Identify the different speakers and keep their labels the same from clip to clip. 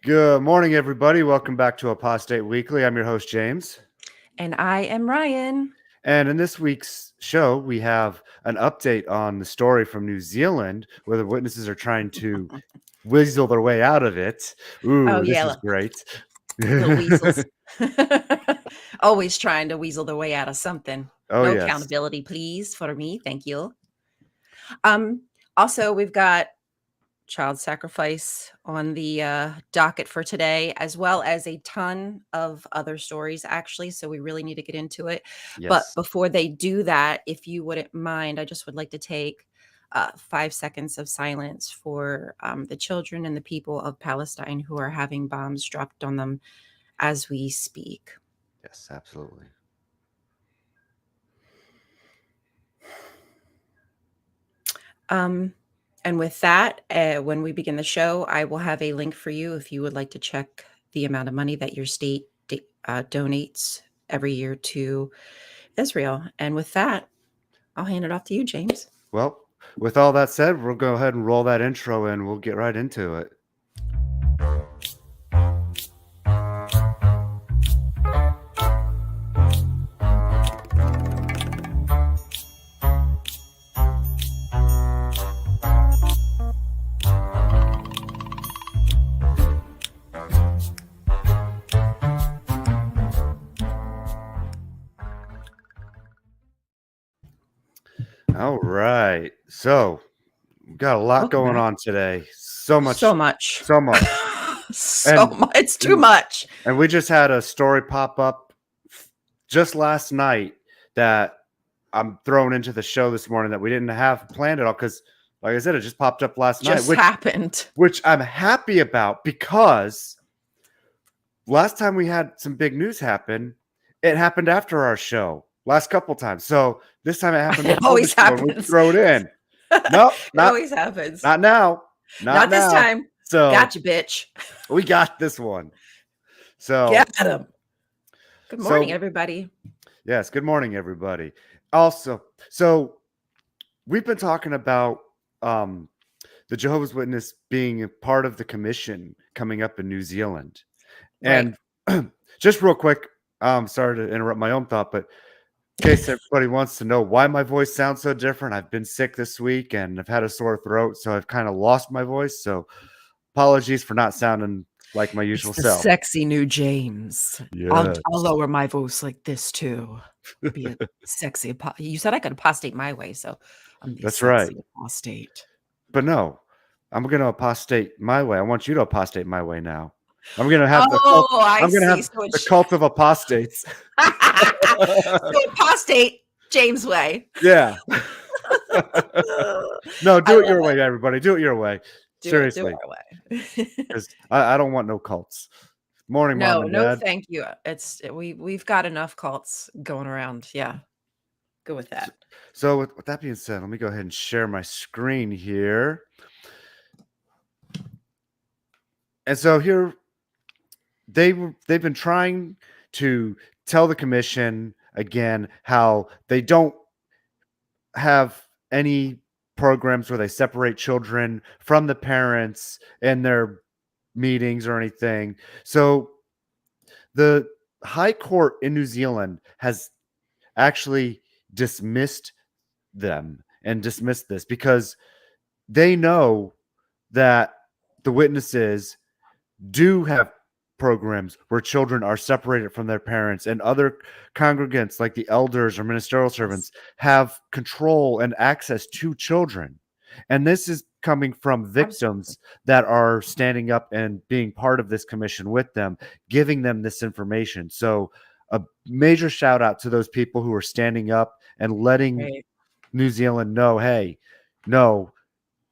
Speaker 1: Good morning, everybody. Welcome back to Apostate Weekly. I'm your host, James.
Speaker 2: And I am Ryan.
Speaker 1: And in this week's show, we have an update on the story from New Zealand where the witnesses are trying to weasel their way out of it.
Speaker 2: Oh,
Speaker 1: Ooh, this
Speaker 2: yeah,
Speaker 1: is great.
Speaker 2: little weasels. Always trying to weasel their way out of something.
Speaker 1: Oh,
Speaker 2: No
Speaker 1: yes.
Speaker 2: accountability, please, for me. Thank you. Um, Also, we've got child sacrifice on the docket for today, as well as a ton of other stories, actually. So we really need to get into it. But
Speaker 1: Yes.
Speaker 2: before they do that, if you wouldn't mind, I just would like to take 5 seconds of silence for the children and the people of Palestine who are having bombs dropped on them as we speak.
Speaker 1: Yes, absolutely.
Speaker 2: And with that, when we begin the show, I will have a link for you if you would like to check the amount of money that your state donates every year to Israel. And with that, I'll hand it off to you, James.
Speaker 1: Well, with all that said, we'll go ahead and roll that intro and we'll get right into it. All right. So, we've got a lot
Speaker 2: Welcome
Speaker 1: going
Speaker 2: back.
Speaker 1: on today. So much.
Speaker 2: So much.
Speaker 1: So much.
Speaker 2: So much. It's too much.
Speaker 1: And we just had a story pop up just last night that I'm throwing into the show this morning that we didn't have planned at all because, like I said, it just popped up last night,
Speaker 2: Just happened.
Speaker 1: which I'm happy about because last time we had some big news happen, it happened after our show last couple times. So this time it happened.
Speaker 2: It always
Speaker 1: before the show, and we
Speaker 2: happens.
Speaker 1: throw it in. Nope,
Speaker 2: It always happens.
Speaker 1: not now.
Speaker 2: Not this
Speaker 1: now.
Speaker 2: time.
Speaker 1: So
Speaker 2: Gotcha, bitch.
Speaker 1: we got this one. So
Speaker 2: Get him. Good morning,
Speaker 1: So-
Speaker 2: everybody.
Speaker 1: yes, good morning, everybody. Also, so we've been talking about the Jehovah's Witness being a part of the commission coming up in New Zealand.
Speaker 2: Right.
Speaker 1: And just real quick, sorry to interrupt my own thought, but in case everybody wants to know why my voice sounds so different, I've been sick this week and I've had a sore throat, so I've kind of lost my voice. So apologies for not sounding like my usual
Speaker 2: It's the
Speaker 1: self.
Speaker 2: sexy new James.
Speaker 1: Yes.
Speaker 2: I'll lower my voice like this too. Be a sexy. You said I could apostate my way, so I'm the
Speaker 1: That's
Speaker 2: sexy
Speaker 1: right.
Speaker 2: apostate.
Speaker 1: But no, I'm going to apostate my way. I want you to apostate my way now. I'm going to have the cult. I'm going to have the cult of apostates.
Speaker 2: So apostate James way.
Speaker 1: Yeah. No, do it your way, everybody. Do it your way. Seriously.
Speaker 2: Do it our way.
Speaker 1: Because I don't want no cults. Morning, Mom and Dad.
Speaker 2: Thank you. We've got enough cults going around. Yeah. Go with that.
Speaker 1: So with that being said, let me go ahead and share my screen here. And so here they've been trying to tell the commission again how they don't have any programs where they separate children from the parents in their meetings or anything. So the High Court in New Zealand has actually dismissed them and dismissed this because they know that the witnesses do have programs where children are separated from their parents, and other congregants like the elders or ministerial servants have control and access to children. And this is coming from victims that are standing up and being part of this commission with them, giving them this information. So a major shout out to those people who are standing up and letting New Zealand know, hey, no,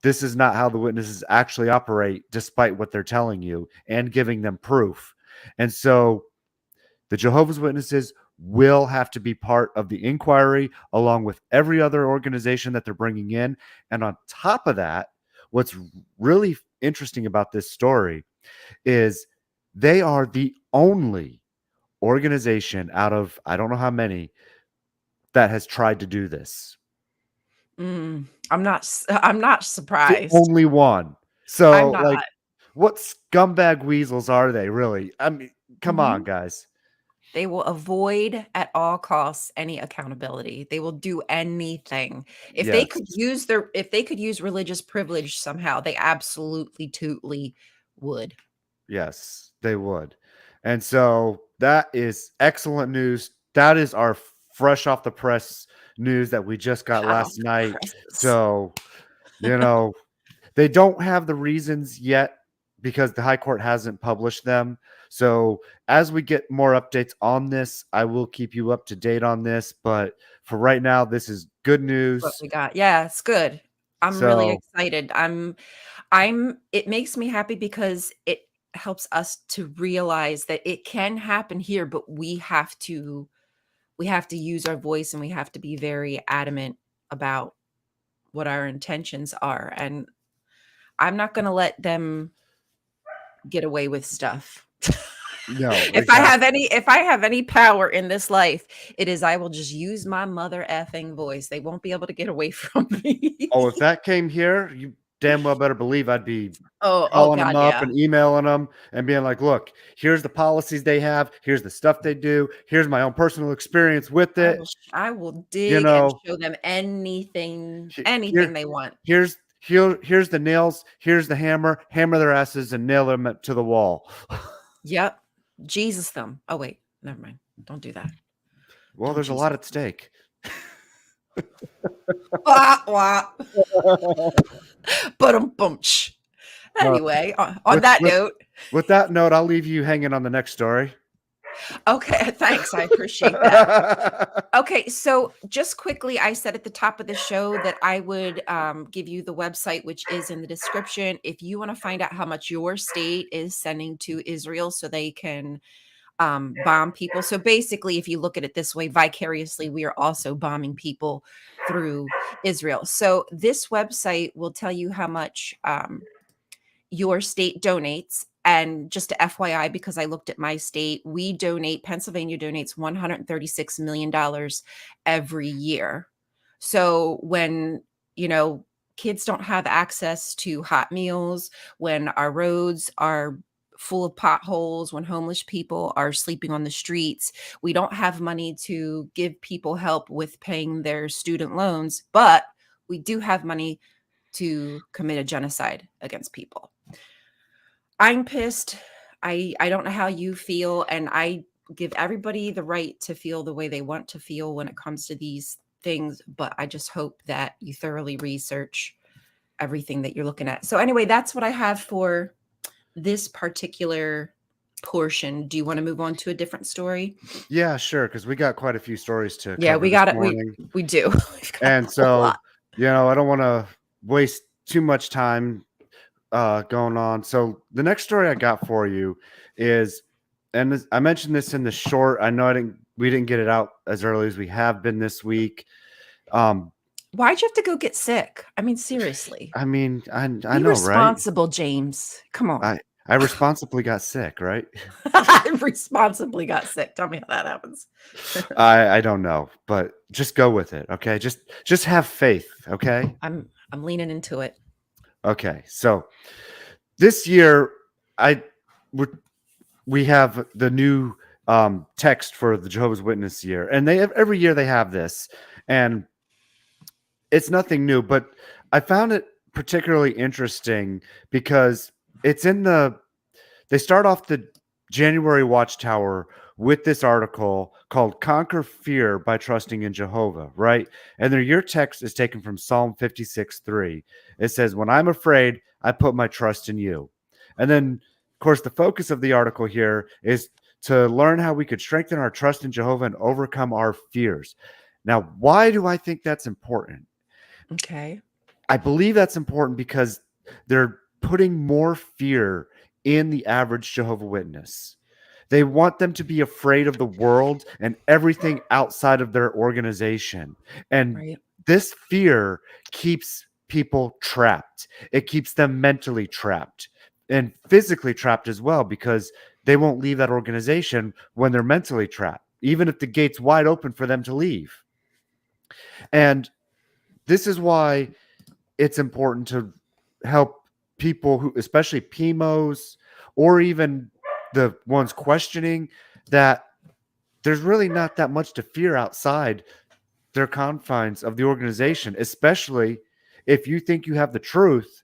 Speaker 1: this is not how the witnesses actually operate, despite what they're telling you, and giving them proof. And so the Jehovah's Witnesses will have to be part of the inquiry along with every other organization that they're bringing in. And on top of that, what's really interesting about this story is they are the only organization out of, I don't know how many, that has tried to do this.
Speaker 2: I'm not surprised.
Speaker 1: The only one. So
Speaker 2: I'm not.
Speaker 1: What scumbag weasels are they, really? I mean, come on,
Speaker 2: Mhm.
Speaker 1: guys.
Speaker 2: They will avoid at all costs any accountability. They will do anything.
Speaker 1: Yes.
Speaker 2: If they could use religious privilege somehow, they absolutely totally would.
Speaker 1: Yes, they would. And so that is excellent news. That is our fresh off the press news that we just got
Speaker 2: Hot off
Speaker 1: last
Speaker 2: the
Speaker 1: night.
Speaker 2: presses.
Speaker 1: So, you know, they don't have the reasons yet because the high court hasn't published them. So, as we get more updates on this, I will keep you up to date on this. But for right now, this is good
Speaker 2: What
Speaker 1: news.
Speaker 2: we got. Yeah, it's good. I'm really
Speaker 1: So,
Speaker 2: excited. It makes me happy because it helps us to realize that it can happen here, but we have to use our voice and we have to be very adamant about what our intentions are. And I'm not going to let them get away with stuff.
Speaker 1: no, exactly.
Speaker 2: If I have any power in this life, it is I will just use my mother effing voice. They won't be able to get away from me.
Speaker 1: Oh, if that came here, you damn well better believe I'd be
Speaker 2: Oh
Speaker 1: calling them
Speaker 2: god,
Speaker 1: up
Speaker 2: yeah.
Speaker 1: and emailing them and being like, "Look, here's the policies they have. Here's the stuff they do. Here's my own personal experience with it.
Speaker 2: I will
Speaker 1: You
Speaker 2: dig and
Speaker 1: know,
Speaker 2: show them anything
Speaker 1: he-
Speaker 2: anything
Speaker 1: here,
Speaker 2: they want.
Speaker 1: here's the nails. Here's the hammer. Hammer their asses and nail them to the wall."
Speaker 2: Yep. Jesus them. Oh wait, never mind. Don't do that.
Speaker 1: Well,
Speaker 2: Don't
Speaker 1: there's a
Speaker 2: Jesus
Speaker 1: lot at stake.
Speaker 2: wah, wah. Ba-dum-bumch.
Speaker 1: Uh,
Speaker 2: Anyway, on
Speaker 1: with
Speaker 2: that
Speaker 1: with
Speaker 2: note,
Speaker 1: with that note, I'll leave you hanging on the next story.
Speaker 2: okay, thanks. I appreciate that. Okay, so just quickly, I said at the top of the show that I would give you the website, which is in the description. If you want to find out how much your state is sending to Israel so they can bomb people. So basically, if you look at it this way, vicariously, we are also bombing people through Israel. So this website will tell you how much your state donates. And just to FYI, because I looked at my state, Pennsylvania donates $136 million every year. So when, you know, kids don't have access to hot meals, when our roads are full of potholes, when homeless people are sleeping on the streets, we don't have money to give people help with paying their student loans, but we do have money to commit a genocide against people. I'm pissed. I don't know how you feel, and I give everybody the right to feel the way they want to feel when it comes to these things, but I just hope that you thoroughly research everything that you're looking at. So anyway, that's what I have for this particular portion. Do you want to move on to a different story?
Speaker 1: Yeah, sure, because we got quite a few stories to
Speaker 2: Yeah,
Speaker 1: cover
Speaker 2: we
Speaker 1: this
Speaker 2: got it.
Speaker 1: morning.
Speaker 2: We do. We've got a
Speaker 1: And
Speaker 2: whole lot.
Speaker 1: so, I don't want to waste too much time going on. So the next story I got for you is, and I mentioned this in the short. I know we didn't get it out as early as we have been this week. Um,
Speaker 2: Why'd you have to go get sick? I mean, seriously.
Speaker 1: I mean, I
Speaker 2: Be
Speaker 1: know, right?
Speaker 2: responsible, James. Come on.
Speaker 1: I responsibly got sick, right?
Speaker 2: I responsibly got sick. Tell me how that happens.
Speaker 1: I don't know, but just go with it, okay? Just have faith, okay?
Speaker 2: I'm leaning into it.
Speaker 1: Okay. So this year, I would we have the new text for the Jehovah's Witness year, and every year they have this, and it's nothing new. But I found it particularly interesting because it's in they start off the January Watchtower with this article called "Conquer Fear by Trusting in Jehovah," right? And your text is taken from Psalm 56:3. It says, "When I'm afraid, I put my trust in you." And then, of course, the focus of the article here is to learn how we could strengthen our trust in Jehovah and overcome our fears. Now, why do I think that's important?
Speaker 2: Okay.
Speaker 1: I believe that's important because they're putting more fear in the average Jehovah Witness. They want them to be afraid of the world and everything outside of their organization. And
Speaker 2: Right.
Speaker 1: this fear keeps people trapped. It keeps them mentally trapped and physically trapped as well because they won't leave that organization when they're mentally trapped, even if the gate's wide open for them to leave. And this is why it's important to help people who, especially PMOs, or even the ones questioning, that there's really not that much to fear outside their confines of the organization, especially if you think you have the truth.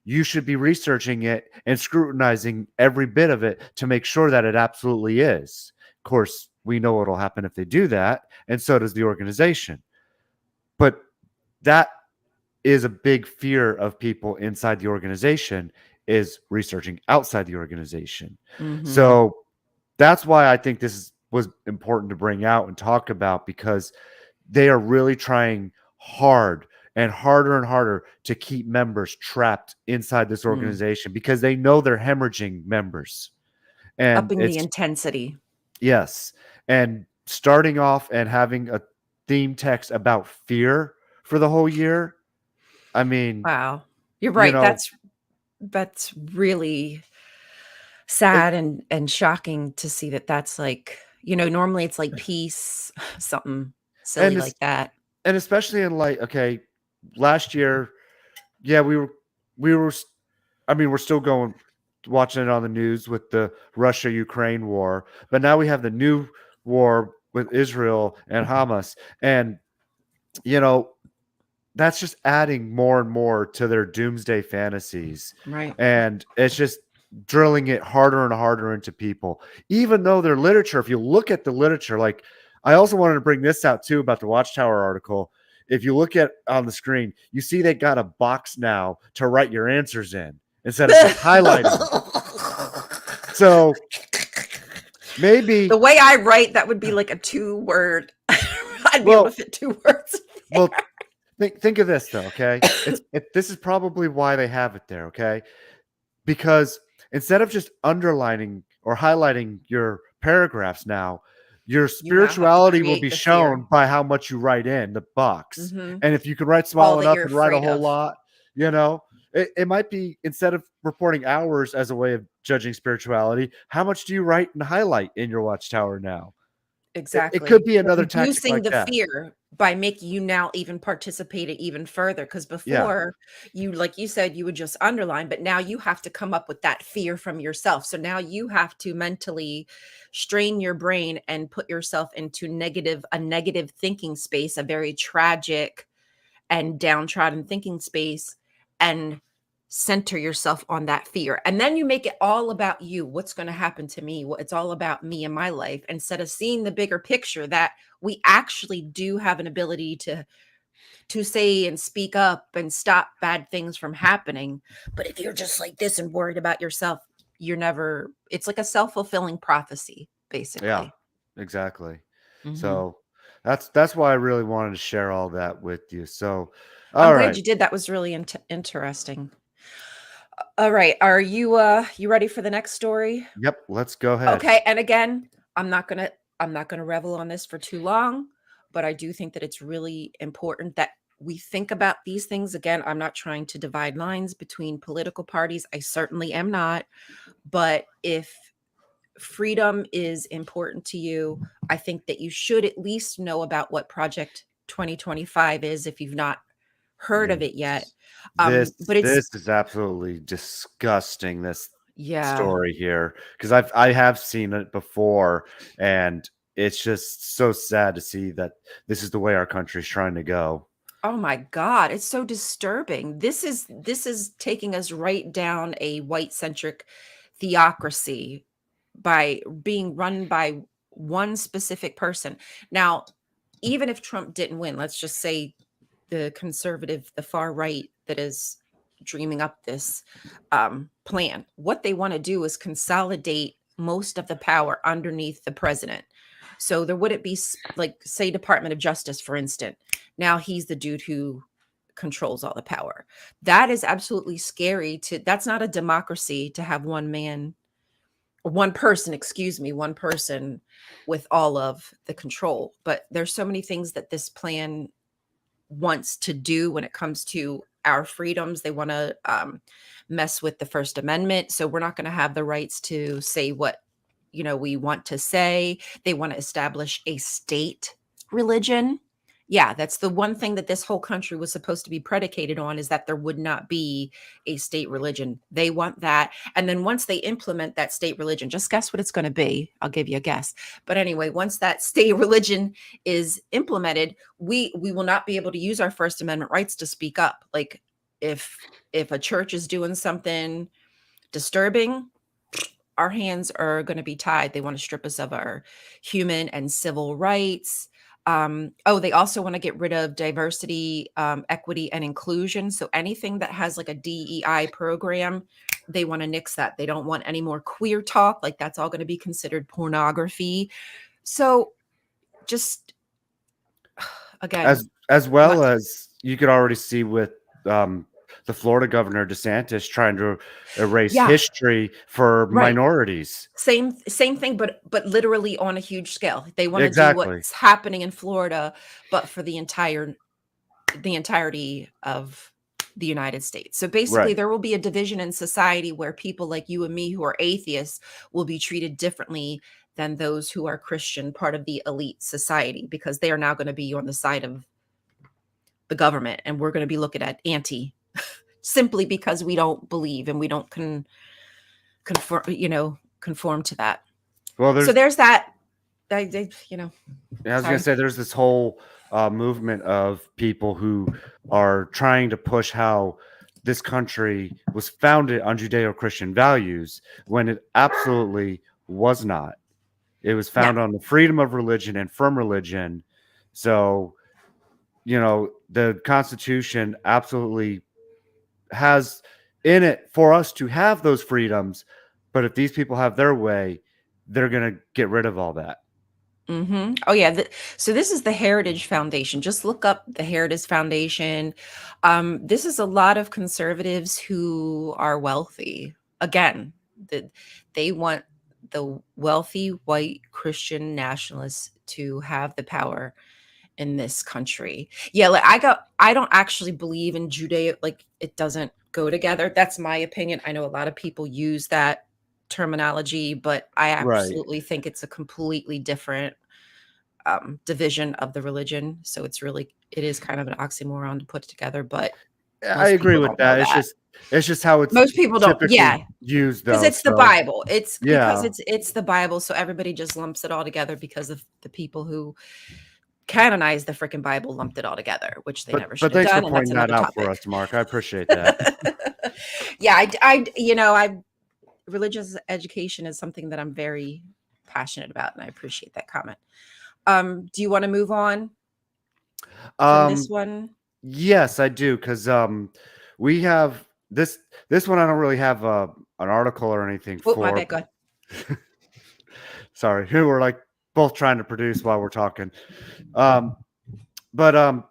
Speaker 1: You should be researching it and scrutinizing every bit of it to make sure that it absolutely is. Of course, we know what'll happen if they do that, and so does the organization. But that is a big fear of people inside the organization, is researching outside the organization.
Speaker 2: Mm-hmm.
Speaker 1: So that's why I think was important to bring out and talk about, because they are really trying hard and harder to keep members trapped inside this
Speaker 2: Mm.
Speaker 1: organization, because they know they're hemorrhaging members. And
Speaker 2: Upping the
Speaker 1: it's,
Speaker 2: intensity.
Speaker 1: yes, and starting off and having a theme text about fear for the whole year. I mean,
Speaker 2: Wow. You're
Speaker 1: you
Speaker 2: right.
Speaker 1: know,
Speaker 2: That's really
Speaker 1: it,
Speaker 2: sad and shocking to see that that's like, normally it's like peace, something silly
Speaker 1: and
Speaker 2: like
Speaker 1: it's,
Speaker 2: that.
Speaker 1: and especially in, like, okay, last year, yeah, we were I mean, we're still going, watching it on the news with the Russia-Ukraine war, but now we have the new war with Israel and Hamas. And, you know, that's just adding more and more to their doomsday fantasies.
Speaker 2: Right.
Speaker 1: And it's just drilling it harder and harder into people. Even though their literature, if you look at the literature, like, I also wanted to bring this out too about the Watchtower article. If you look at on the screen, you see they got a box now to write your answers in instead of just highlighting them. So maybe,
Speaker 2: The way I write, that would be like a 2-word. I'd be able to
Speaker 1: well,
Speaker 2: fit 2 words.
Speaker 1: well, think of this though, okay? This is probably why they have it there, okay? Because instead of just underlining or highlighting your paragraphs now, your
Speaker 2: You now have to
Speaker 1: spirituality will
Speaker 2: create
Speaker 1: be
Speaker 2: the fear.
Speaker 1: shown by how much you write in the box.
Speaker 2: Mhm.
Speaker 1: And if you can write
Speaker 2: All
Speaker 1: small
Speaker 2: that
Speaker 1: enough
Speaker 2: you're
Speaker 1: and write a
Speaker 2: afraid
Speaker 1: whole
Speaker 2: of.
Speaker 1: lot, it might be, instead of reporting hours as a way of judging spirituality, how much do you write and highlight in your Watchtower now? It could
Speaker 2: Exactly.
Speaker 1: be
Speaker 2: You're
Speaker 1: another tactic
Speaker 2: reducing
Speaker 1: like
Speaker 2: the
Speaker 1: that.
Speaker 2: fear by making you now even participate it even further. Because
Speaker 1: Yeah.
Speaker 2: before, like you said, you would just underline, but now you have to come up with that fear from yourself. So now you have to mentally strain your brain and put yourself into a negative thinking space, a very tragic and downtrodden thinking space, and center yourself on that fear. And then you make it all about you. What's going to happen to me? It's all about me and my life, instead of seeing the bigger picture that we actually do have an ability to say and speak up and stop bad things from happening. But if you're just like this and worried about yourself, you're never, it's like a self-fulfilling prophecy,
Speaker 1: Yeah,
Speaker 2: basically.
Speaker 1: exactly.
Speaker 2: Hmm.
Speaker 1: So that's why I really wanted to share all that with you. So,
Speaker 2: I'm
Speaker 1: all
Speaker 2: glad
Speaker 1: right.
Speaker 2: you did. That was really interesting. All right. Are you ready for the next story?
Speaker 1: Yep, let's go ahead.
Speaker 2: Okay. And again, I'm not gonna revel on this for too long, but I do think that it's really important that we think about these things. Again, I'm not trying to divide lines between political parties. I certainly am not. But if freedom is important to you, I think that you should at least know about what Project 2025 is if you've not heard of it yet.
Speaker 1: Yes. This
Speaker 2: But it's
Speaker 1: this is absolutely disgusting, this
Speaker 2: yeah.
Speaker 1: story here, because I have seen it before, and it's just so sad to see that this is the way our country's trying to go.
Speaker 2: Oh my God, it's so disturbing. This is taking us right down a white centric theocracy by being run by one specific person. Now, even if Trump didn't win, let's just say the conservative, the far right that is dreaming up this plan. What they want to do is consolidate most of the power underneath the president. So there wouldn't be like, say, Department of Justice, for instance. Now he's the dude who controls all the power. That is absolutely scary. That's not a democracy to have one man, or one person, excuse me, one person with all of the control. But there's so many things that this plan wants to do when it comes to our freedoms. They want to mess with the First Amendment. So we're not going to have the rights to say what we want to say. They want to establish a state religion. Yeah, that's the one thing that this whole country was supposed to be predicated on, is that there would not be a state religion. They want that. And then once they implement that state religion, just guess what it's going to be. I'll give you a guess. But anyway, once that state religion is implemented, we will not be able to use our First Amendment rights to speak up. Like if a church is doing something disturbing, our hands are going to be tied. They want to strip us of our human and civil rights. They also want to get rid of diversity, equity, and inclusion. So anything that has like a DEI program, they want to nix that. They don't want any more queer talk. Like that's all going to be considered pornography. So just again,
Speaker 1: as well
Speaker 2: not,
Speaker 1: as you could already see with the Florida governor DeSantis trying to erase
Speaker 2: yeah,
Speaker 1: history for
Speaker 2: right.
Speaker 1: minorities.
Speaker 2: Same thing, but literally on a huge scale. They want to do
Speaker 1: Exactly.
Speaker 2: what's happening in Florida, but for the entirety of the United States. So basically,
Speaker 1: Right.
Speaker 2: there will be a division in society where people like you and me who are atheists will be treated differently than those who are Christian, part of the elite society, because they are now going to be on the side of the government, and we're going to be looking at anti simply because we don't believe and we don't conform to that.
Speaker 1: Well,
Speaker 2: So
Speaker 1: there's
Speaker 2: there's that.
Speaker 1: I was going to
Speaker 2: Sorry.
Speaker 1: say there's this whole movement of people who are trying to push how this country was founded on Judeo-Christian values when it absolutely was not. It was
Speaker 2: Yeah.
Speaker 1: founded on the freedom of religion and from religion. So, the Constitution absolutely has in it for us to have those freedoms. But if these people have their way, they're going to get rid of all that.
Speaker 2: Oh yeah. So this is the Heritage Foundation. Just look up the Heritage Foundation. This is a lot of conservatives who are wealthy. Again, they want the wealthy white Christian nationalists to have the power in this country. Yeah, like I don't actually believe in Judeo, like it doesn't go together. That's my opinion. I know a lot of people use that terminology, but I
Speaker 1: Right.
Speaker 2: absolutely think it's a completely different division of the religion. So it is kind of an oxymoron to put together, but
Speaker 1: I
Speaker 2: most
Speaker 1: agree
Speaker 2: people
Speaker 1: with
Speaker 2: don't know
Speaker 1: that.
Speaker 2: that.
Speaker 1: It's just how it's
Speaker 2: Most people don't,
Speaker 1: typically
Speaker 2: yeah,
Speaker 1: used
Speaker 2: because
Speaker 1: though.
Speaker 2: it's the
Speaker 1: So
Speaker 2: Bible. It's because
Speaker 1: yeah.
Speaker 2: it's the Bible, so everybody just lumps it all together because of the people who canonized the freaking Bible lumped it all together, which they never
Speaker 1: But
Speaker 2: should have
Speaker 1: thanks for
Speaker 2: done, and that's
Speaker 1: pointing that
Speaker 2: another
Speaker 1: out for
Speaker 2: topic.
Speaker 1: us, Mark. I appreciate that.
Speaker 2: Yeah, I religious education is something that I'm very passionate about, and I appreciate that comment. Do you want to move on from this
Speaker 1: Um
Speaker 2: one?
Speaker 1: yes, I do cuz we have this one I don't really have an article or anything
Speaker 2: Oh, my
Speaker 1: for.
Speaker 2: bad. Go ahead.
Speaker 1: Sorry. Who were like both trying to produce while we're talking. Um but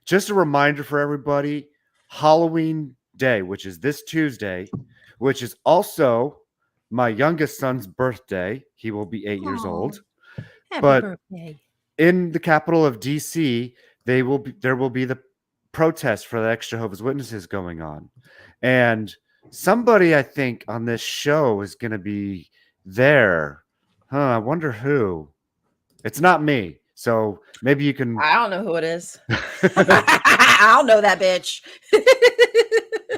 Speaker 1: just a reminder for everybody, Halloween Day, which is this Tuesday, which is also my youngest son's birthday. He will be 8 years
Speaker 2: Oh,
Speaker 1: old.
Speaker 2: happy
Speaker 1: But
Speaker 2: birthday.
Speaker 1: in the capital of DC, there will be the protest for the ex Jehovah's Witnesses going on. And somebody I think on this show is going to be there. I wonder who. It's not me. So maybe you can.
Speaker 2: I don't know who it is. I don't know that bitch.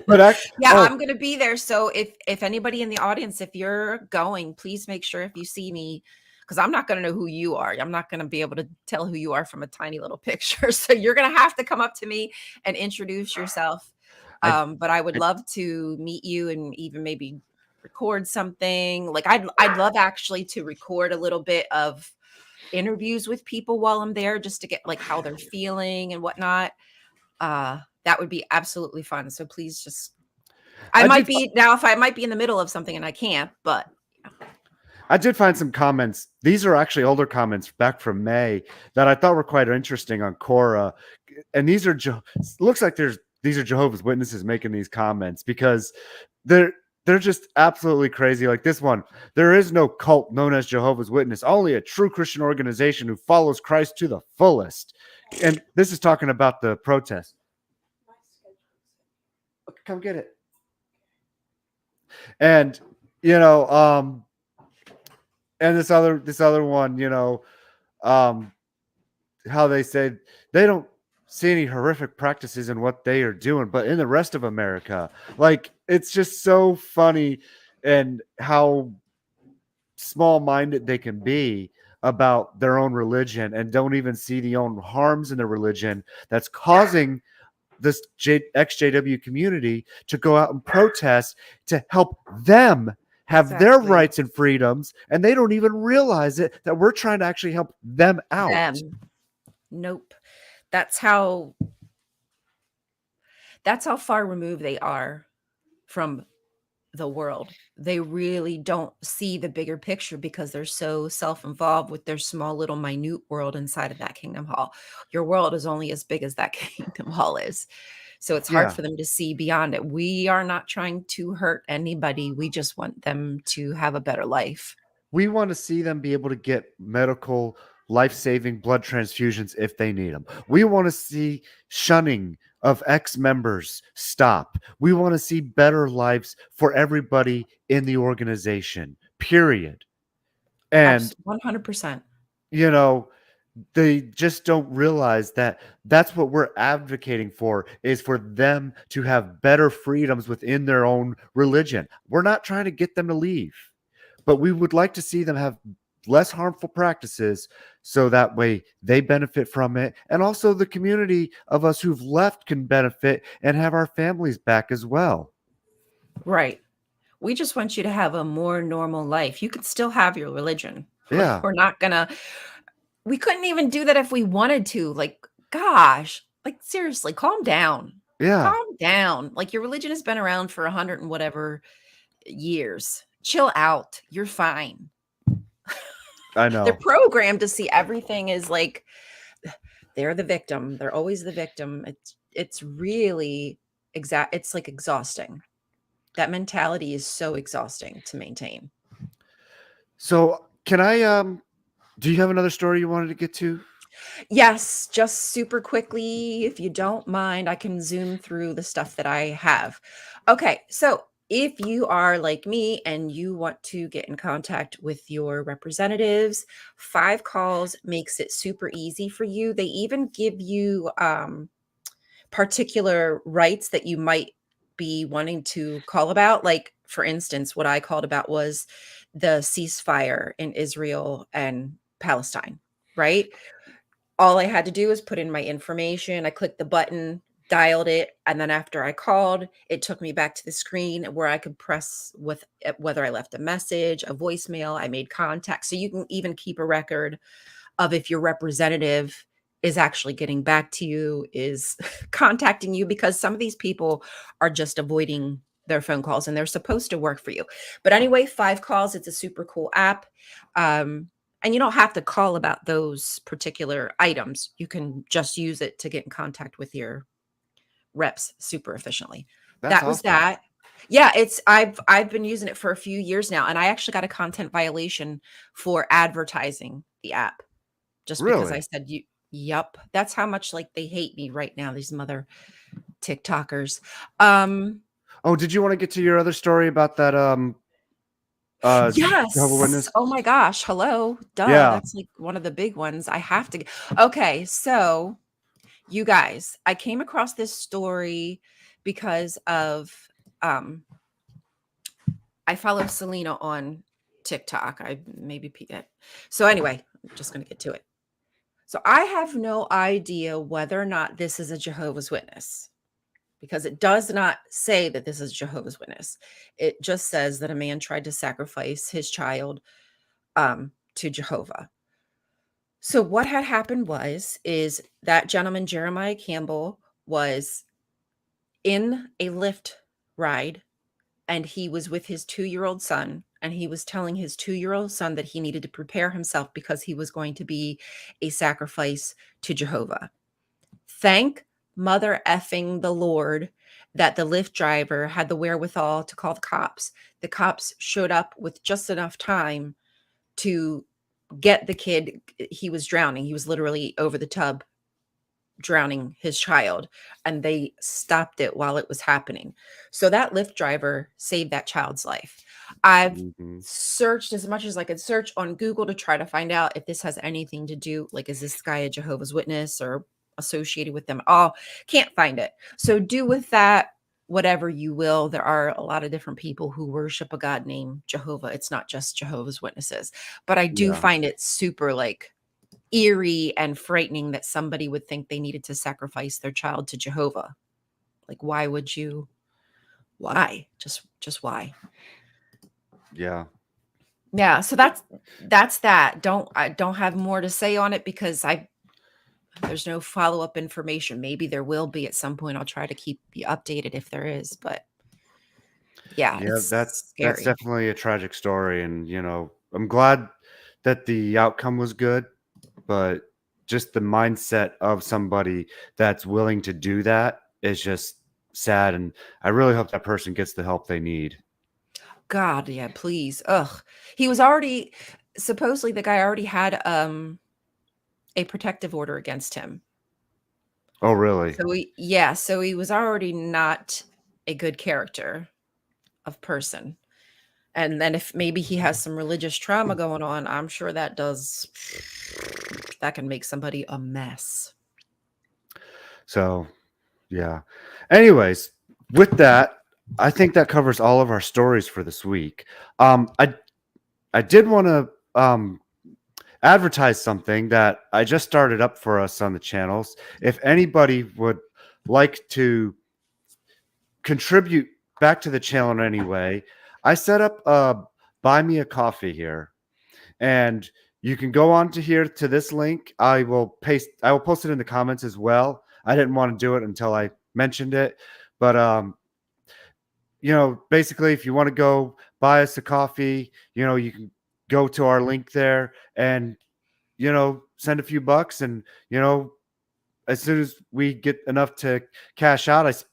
Speaker 1: But
Speaker 2: Yeah,
Speaker 1: oh,
Speaker 2: I'm gonna be there. So if anybody in the audience, if you're going, please make sure if you see me, because I'm not gonna know who you are. I'm not gonna be able to tell who you are from a tiny little picture. So you're gonna have to come up to me and introduce yourself.
Speaker 1: I,
Speaker 2: But I would
Speaker 1: I
Speaker 2: love to meet you and even maybe record something. Like I'd love actually to record a little bit of interviews with people while I'm there, just to get like how they're feeling and whatnot. That would be absolutely fun. So please just, I
Speaker 1: I
Speaker 2: might
Speaker 1: did
Speaker 2: be now, if I might be in the middle of something and I can't, but
Speaker 1: I did find some comments. These are actually older comments back from May that I thought were quite interesting on Quora. And these are looks like these are Jehovah's Witnesses making these comments because they're they're just absolutely crazy. Like this one, there is no cult known as Jehovah's Witness, only a true Christian organization who follows Christ to the fullest. And this is talking about the protest. Come get it. And you know, and this other one, um, how they said they don't see any horrific practices in what they are doing, but in the rest of America, like it's just so funny and how small minded they can be about their own religion and don't even see the own harms in the religion that's causing this XJW community to go out and protest to help them have their
Speaker 2: Exactly.
Speaker 1: rights and freedoms, and they don't even realize it that we're trying to actually help them out.
Speaker 2: Them. Nope. That's how that's how far removed they are from the world. They really don't see the bigger picture because they're so self-involved with their small little minute world inside of that kingdom hall. Your world is only as big as that kingdom hall is. So it's hard
Speaker 1: Yeah,
Speaker 2: for them to see beyond it. We are not trying to hurt anybody. We just want them to have a better life.
Speaker 1: we want to see them be able to get medical life-saving blood transfusions if they need them. We want to see shunning of ex-members stop. We want to see better lives for everybody in the organization, period. And
Speaker 2: 100%.
Speaker 1: you know, they just don't realize that that's what we're advocating for, is for them to have better freedoms within their own religion. We're not trying to get them to leave, but we would like to see them have less harmful practices so that way they benefit from it, and also the community of us who've left can benefit and have our families back as well.
Speaker 2: Right. We just want you to have a more normal life. You could still have your religion.
Speaker 1: Yeah,
Speaker 2: We're not gonna we couldn't even do that if we wanted to. Like, gosh, like seriously, calm down.
Speaker 1: yeah,
Speaker 2: Calm down. Like your religion has been around for 100 and whatever years. Chill out. You're fine.
Speaker 1: I
Speaker 2: They're
Speaker 1: know.
Speaker 2: programmed to see everything as like they're the victim. They're always the victim. It's really it's like exhausting. That mentality is so exhausting to maintain.
Speaker 1: So can I do you have another story you wanted to get to?
Speaker 2: Yes, just super quickly, if you don't mind, I can zoom through the stuff that I have. Okay, so if you are like me and you want to get in contact with your representatives, 5 calls makes it super easy for you. They even give you particular rights that you might be wanting to call about. Like, for instance, what I called about was the ceasefire in Israel and Palestine, right? All I had to do was put in my information. I clicked the button, dialed it, and then after I called, it took me back to the screen where I could press with whether I left a message, a voicemail, I made contact. So you can even keep a record of if your representative is actually getting back to you, is contacting you, because some of these people are just avoiding their phone calls and they're supposed to work for you. But anyway, 5 calls, it's a super cool app. And you don't have to call about those particular items. You can just use it to get in contact with your reps super efficiently.
Speaker 1: That's
Speaker 2: That was
Speaker 1: awesome.
Speaker 2: that. Yeah, it's I've been using it for a few years now, and I actually got a content violation for advertising the app just because I
Speaker 1: Really?
Speaker 2: said you yup. That's how much like they hate me right now, these mother TikTokers. Um
Speaker 1: Oh, did you want to get to your other story about that uh Jehovah
Speaker 2: yes.
Speaker 1: Witness?
Speaker 2: Oh my gosh, hello. Duh,
Speaker 1: Yeah.
Speaker 2: that's like one of the big ones. I have to Okay, so you guys, I came across this story because of um I follow Selena on TikTok. I maybe so anyway, I'm just going to get to it. So I have no idea whether or not this is a Jehovah's Witness because it does not say that this is Jehovah's Witness. It just says that a man tried to sacrifice his child to Jehovah. So what had happened is that gentleman Jeremiah Campbell was in a Lyft ride and he was with his 2-year-old son, and he was telling his 2-year-old son that he needed to prepare himself because he was going to be a sacrifice to Jehovah. Thank mother effing the Lord that the Lyft driver had the wherewithal to call the cops. The cops showed up with just enough time to get the kid. He was drowning. He was literally over the tub drowning his child, and they stopped it while it was happening. So that Lyft driver saved that child's life. I've
Speaker 1: Hmm.
Speaker 2: searched as much as I could search on Google to try to find out if this has anything to do, like, is this guy a Jehovah's Witness or associated with them at all. Can't find it. So do with that whatever you will. There are a lot of different people who worship a God named Jehovah. It's not just Jehovah's Witnesses, but I do
Speaker 1: Yeah.
Speaker 2: find it super like eerie and frightening that somebody would think they needed to sacrifice their child to Jehovah. Like, why would you? Why? Just why?
Speaker 1: Yeah.
Speaker 2: Yeah. So that's that. I don't have more to say on it because there's no follow up information. Maybe there will be at some point. I'll try to keep you updated if there is, but yeah,
Speaker 1: Yeah,
Speaker 2: it's
Speaker 1: that's
Speaker 2: scary.
Speaker 1: definitely a tragic story, and I'm glad that the outcome was good, but just the mindset of somebody that's willing to do that is just sad, and I really hope that person gets the help they need.
Speaker 2: God, yeah, please. Ugh. He was already supposedly the guy already had a protective order against him.
Speaker 1: Oh, really?
Speaker 2: So he was already not a good character of person. And then if maybe he has some religious trauma going on, I'm sure that can make somebody a mess.
Speaker 1: So, yeah. Anyways, with that, I think that covers all of our stories for this week. I did want to advertise something that I just started up for us on the channels. If anybody would like to contribute back to the channel in any way, I set up buy me a coffee here, and you can go on to here to this link. I will post it in the comments as well. I didn't want to do it until I mentioned it, but basically, if you want to go buy us a coffee, you can go to our link there and send a few bucks, and as soon as we get enough to cash out,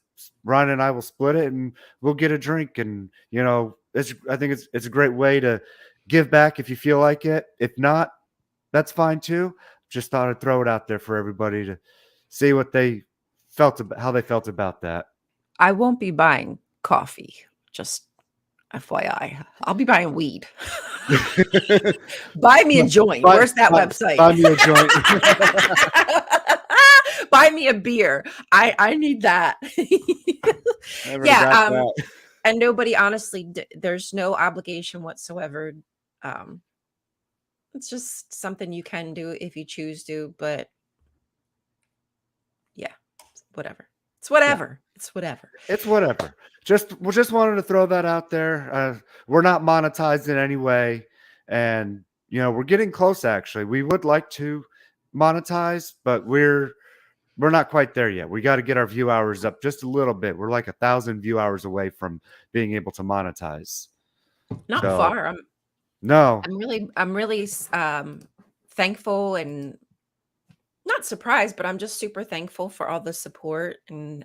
Speaker 1: Ryan and I will split it, and we'll get a drink. And I think it's a great way to give back if you feel like it. If not, that's fine too. Just thought I'd throw it out there for everybody to see what they how they felt about that.
Speaker 2: I won't be buying coffee, just FYI. I'll be buying weed. Buy me a joint.
Speaker 1: buy,
Speaker 2: Where's that
Speaker 1: buy,
Speaker 2: website?
Speaker 1: buy me a joint.
Speaker 2: Buy me a beer. I need that.
Speaker 1: I already
Speaker 2: Yeah,
Speaker 1: got that.
Speaker 2: and nobody honestly there's no obligation whatsoever. Um it's just something you can do if you choose to, but yeah, whatever. It's
Speaker 1: Yeah.
Speaker 2: whatever. It's whatever.
Speaker 1: It's whatever. We just wanted to throw that out there. We're not monetized in any way, and we're getting close. Actually, we would like to monetize, but we're not quite there yet. We got to get our view hours up just a little bit. We're like 1,000 view hours away from being able to monetize.
Speaker 2: Not
Speaker 1: So
Speaker 2: far.
Speaker 1: no,
Speaker 2: I'm really thankful and not surprised, but I'm just super thankful for all the support. And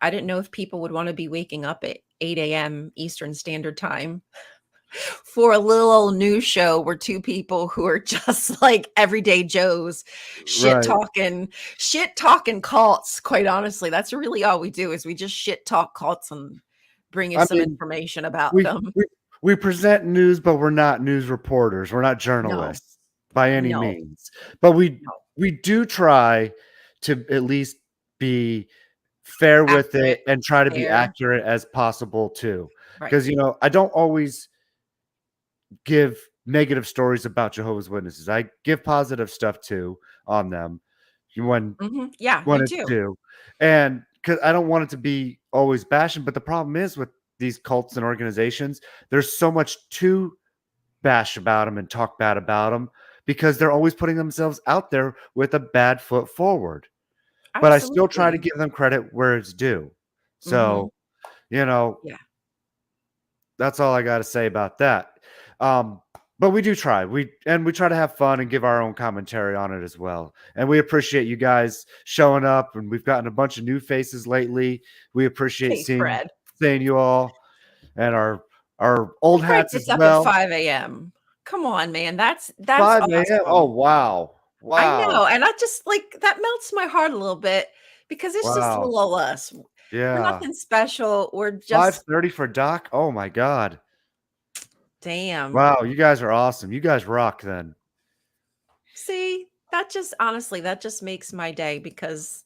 Speaker 2: I didn't know if people would want to be waking up at 8 a.m. Eastern Standard Time for a little old news show where two people who are just like everyday Joes
Speaker 1: right.
Speaker 2: shit talking cults. Quite honestly, that's really all we do is we just shit talk cults and bring you
Speaker 1: I
Speaker 2: some
Speaker 1: mean,
Speaker 2: information about
Speaker 1: we
Speaker 2: them.
Speaker 1: we we present news, but we're not news reporters. We're not
Speaker 2: No,
Speaker 1: journalists by any
Speaker 2: no,
Speaker 1: means. But
Speaker 2: no.
Speaker 1: we do try to at least be fair with
Speaker 2: Accurate,
Speaker 1: it and try to be
Speaker 2: fair,
Speaker 1: accurate as possible too.
Speaker 2: right.
Speaker 1: Because I don't always give negative stories about Jehovah's Witnesses. I give positive stuff too on them when
Speaker 2: Yeah,
Speaker 1: when
Speaker 2: you
Speaker 1: it's
Speaker 2: do.
Speaker 1: due. And because I don't want it to be always bashing, but the problem is with these cults and organizations, there's so much to bash about them and talk bad about them because they're always putting themselves out there with a bad foot forward. But I still try to
Speaker 2: Absolutely.
Speaker 1: give them credit where it's due.
Speaker 2: Mhm.
Speaker 1: So, you know,
Speaker 2: Yeah.
Speaker 1: that's all I got to say about that. But we do try. We try to have fun and give our own commentary on it as well. And we appreciate you guys showing up. And we've gotten a bunch of new faces lately. We appreciate
Speaker 2: Hey, Fred.
Speaker 1: seeing you all and our old
Speaker 2: Who Fred
Speaker 1: hats
Speaker 2: gets
Speaker 1: as
Speaker 2: up at
Speaker 1: well.
Speaker 2: 5 a.m.? Come on, man. That's
Speaker 1: 5 a.m. Oh
Speaker 2: awesome.
Speaker 1: wow,
Speaker 2: I
Speaker 1: wow,
Speaker 2: know, and I just like that melts my heart a little bit because it's just
Speaker 1: wow.
Speaker 2: little old us. We're
Speaker 1: Yeah,
Speaker 2: nothing special. We're just
Speaker 1: 5:30 for Doc. Oh my God.
Speaker 2: damn.
Speaker 1: Wow, you guys are awesome. You guys rock. Then
Speaker 2: See, That just honestly, that just makes my day because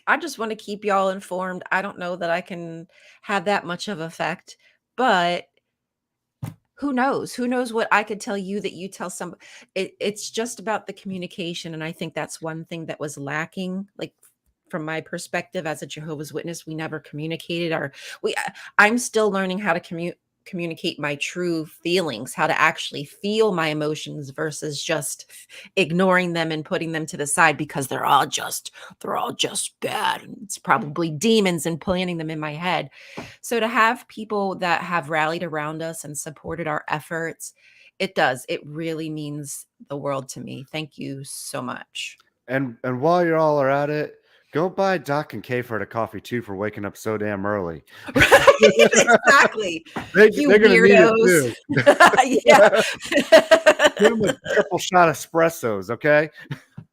Speaker 2: I just want to keep y'all informed. I don't know that I can have that much of effect, but who knows? Who knows what I could tell you that you tell somebody. It's just about the communication. And I think that's one thing that was lacking. Like from my perspective as a Jehovah's Witness, we never communicated our I'm still learning how to communicate my true feelings, how to actually feel my emotions versus just ignoring them and putting them to the side because they're all just bad. And it's probably demons and planting them in my head. So to have people that have rallied around us and supported our efforts, it really means the world to me. Thank you so much.
Speaker 1: And while you all are at it, go buy Doc and Kay for a coffee too for waking up so damn early.
Speaker 2: Right, exactly. You
Speaker 1: They're gonna need it
Speaker 2: weirdos.
Speaker 1: too.
Speaker 2: Yeah.
Speaker 1: Give them a triple shot espressos, okay?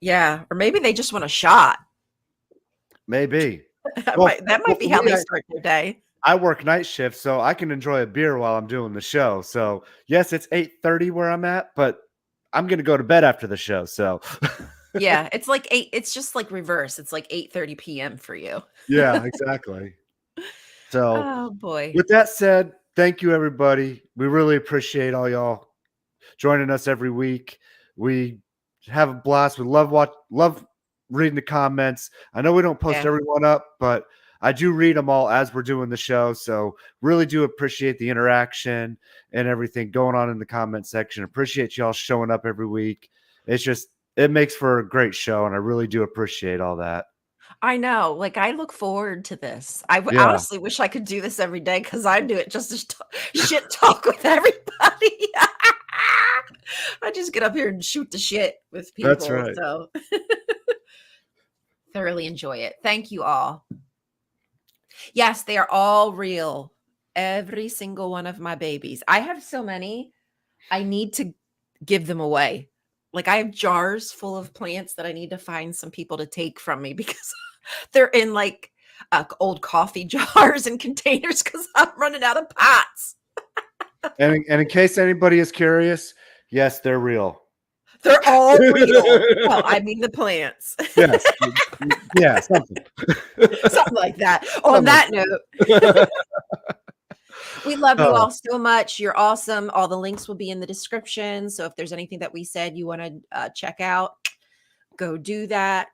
Speaker 2: Yeah, or maybe they just want a shot.
Speaker 1: Maybe.
Speaker 2: That
Speaker 1: Well,
Speaker 2: might be how
Speaker 1: for me,
Speaker 2: they start their day.
Speaker 1: I work night shift, so I can enjoy a beer while I'm doing the show. So yes, it's 8:30 where I'm at, but I'm gonna go to bed after the show. So
Speaker 2: Yeah, it's like 8 it's just like reverse. It's like 8:30 PM for you.
Speaker 1: yeah, exactly. So
Speaker 2: Oh, boy.
Speaker 1: with that said, thank you everybody. We really appreciate all y'all joining us every week. We have a blast. We love reading the comments. I know we don't post
Speaker 2: Yeah.
Speaker 1: everyone up, but I do read them all as we're doing the show. So really do appreciate the interaction and everything going on in the comment section. Appreciate y'all showing up every week. It's just it makes for a great show, and I really do appreciate all that.
Speaker 2: I know, like, I look forward to this.
Speaker 1: Yeah,
Speaker 2: Honestly wish I could do this every day because I do it just to shit talk with everybody. I just get up here and shoot the shit with
Speaker 1: that's
Speaker 2: people,
Speaker 1: right.
Speaker 2: so thoroughly enjoy it. Thank you all. Yes, they are all real. Every single one of my babies. I have so many, I need to give them away. Like, I have jars full of plants that I need to find some people to take from me because they're in, like, old coffee jars and containers because I'm running out of pots.
Speaker 1: And in case anybody is curious, yes, they're real.
Speaker 2: They're all real. Well, I mean the plants.
Speaker 1: Yes. Yeah, something.
Speaker 2: Something like that. On that note, we love you all so much. You're awesome. All the links will be in the description. So if there's anything that we said you want to check out, go do that.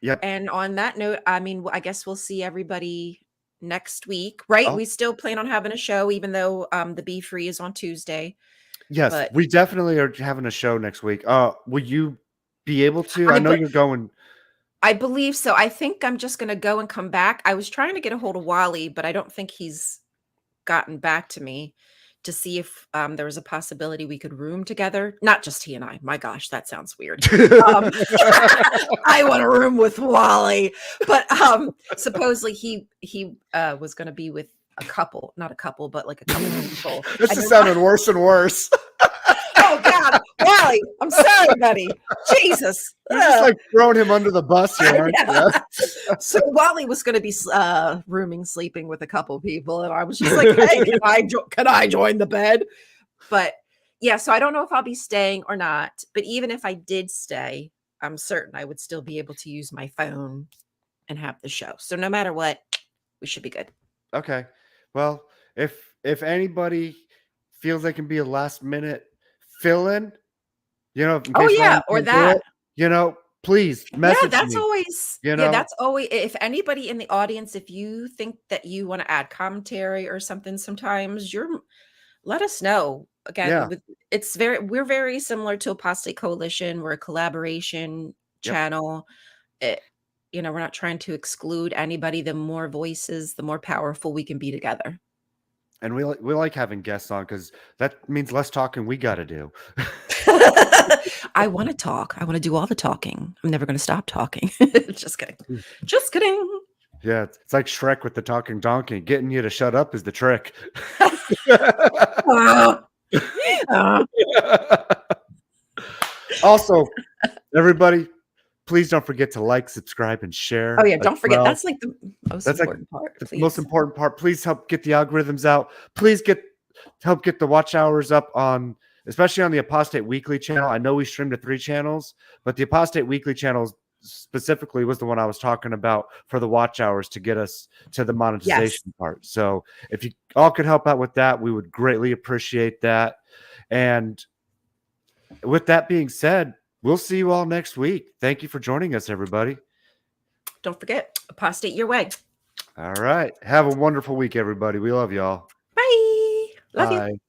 Speaker 1: Yep.
Speaker 2: And on that note, I mean, I guess we'll see everybody next week, right?
Speaker 1: Oh.
Speaker 2: We still plan on having a show, even though the Be Free is on Tuesday.
Speaker 1: Yes,
Speaker 2: But
Speaker 1: we definitely are having a show next week. Will you be able to? I know you're going.
Speaker 2: I believe so. I think I'm just going to go and come back. I was trying to get a hold of Wally, but I don't think he's gotten back to me to see if there was a possibility we could room together. Not just he and I. My gosh, that sounds weird. I want to room with Wally, but supposedly he was going to be with a couple, not a couple, but like a couple of people.
Speaker 1: This is sounding worse and worse.
Speaker 2: Oh God, Wally, I'm sorry, buddy. Jesus,
Speaker 1: You're just like throwing him under the bus here, aren't you?
Speaker 2: So Wally was going to be sleeping with a couple people, and I was just like, "Hey, can I join the bed?" But yeah, so I don't know if I'll be staying or not. But even if I did stay, I'm certain I would still be able to use my phone and have the show. So no matter what, we should be good.
Speaker 1: Okay. Well, if anybody feels they can be a last minute fill in, in
Speaker 2: Oh
Speaker 1: case
Speaker 2: yeah,
Speaker 1: Ryan
Speaker 2: or
Speaker 1: can't do
Speaker 2: that.
Speaker 1: it, please message
Speaker 2: Yeah, that's
Speaker 1: me.
Speaker 2: always that's always if anybody in the audience, if you think that you want to add commentary or something, sometimes let us know. Again,
Speaker 1: Yeah.
Speaker 2: we're very similar to Apostate Coalition. We're a collaboration
Speaker 1: Yep.
Speaker 2: channel. We're not trying to exclude anybody. The more voices, the more powerful we can be together.
Speaker 1: And we like having guests on because that means less talking we got to do.
Speaker 2: I want to talk. I want to do all the talking. I'm never going to stop talking. Just kidding. Just kidding.
Speaker 1: Yeah, it's like Shrek with the talking donkey. Getting you to shut up is the trick. Also, everybody, please don't forget to like, subscribe, and share.
Speaker 2: Oh yeah, don't forget. That's like the most important part.
Speaker 1: The most important part. Please help get the algorithms out. Help get the watch hours up on especially on the Apostate Weekly channel. I know we streamed to 3 channels, but the Apostate Weekly channel specifically was the one I was talking about for the watch hours to get us to the monetization
Speaker 2: Yes.
Speaker 1: part. So if you all could help out with that, we would greatly appreciate that. And with that being said, we'll see you all next week. Thank you for joining us, everybody.
Speaker 2: Don't forget, apostate your way.
Speaker 1: All right. Have a wonderful week, everybody. We love y'all.
Speaker 2: Bye. Love you.
Speaker 1: Bye.